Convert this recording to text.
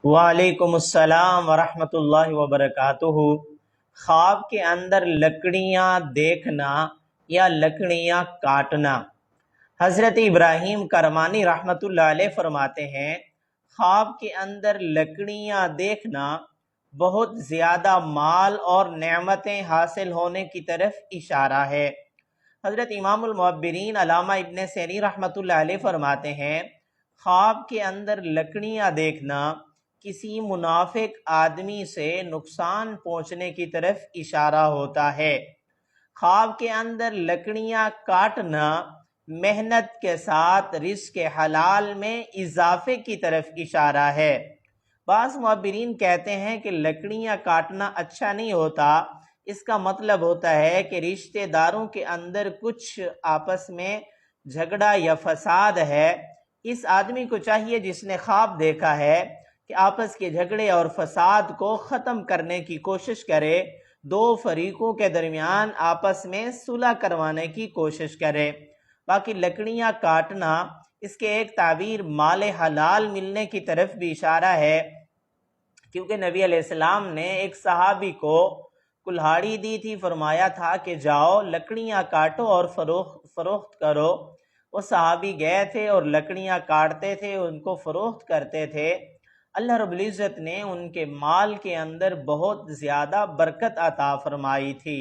وعلیکم السلام ورحمۃ اللہ وبرکاتہ۔ خواب کے اندر لکڑیاں دیکھنا یا لکڑیاں کاٹنا۔ حضرت ابراہیم کرمانی رحمۃ اللہ علیہ فرماتے ہیں، خواب کے اندر لکڑیاں دیکھنا بہت زیادہ مال اور نعمتیں حاصل ہونے کی طرف اشارہ ہے۔ حضرت امام المعبرین علامہ ابن سیرین رحمۃ اللہ علیہ فرماتے ہیں، خواب کے اندر لکڑیاں دیکھنا کسی منافق آدمی سے نقصان پہنچنے کی طرف اشارہ ہوتا ہے۔ خواب کے اندر لکڑیاں کاٹنا محنت کے ساتھ رزق حلال میں اضافے کی طرف اشارہ ہے۔ بعض معبرین کہتے ہیں کہ لکڑیاں کاٹنا اچھا نہیں ہوتا، اس کا مطلب ہوتا ہے کہ رشتہ داروں کے اندر کچھ آپس میں جھگڑا یا فساد ہے۔ اس آدمی کو چاہیے جس نے خواب دیکھا ہے کہ آپس کے جھگڑے اور فساد کو ختم کرنے کی کوشش کرے، دو فریقوں کے درمیان آپس میں صلح کروانے کی کوشش کرے۔ باقی لکڑیاں کاٹنا، اس کے ایک تعبیر مال حلال ملنے کی طرف بھی اشارہ ہے، کیونکہ نبی علیہ السلام نے ایک صحابی کو کلہاڑی دی تھی، فرمایا تھا کہ جاؤ لکڑیاں کاٹو اور فروخت کرو۔ وہ صحابی گئے تھے اور لکڑیاں کاٹتے تھے، ان کو فروخت کرتے تھے۔ اللہ رب العزت نے ان کے مال کے اندر بہت زیادہ برکت عطا فرمائی تھی۔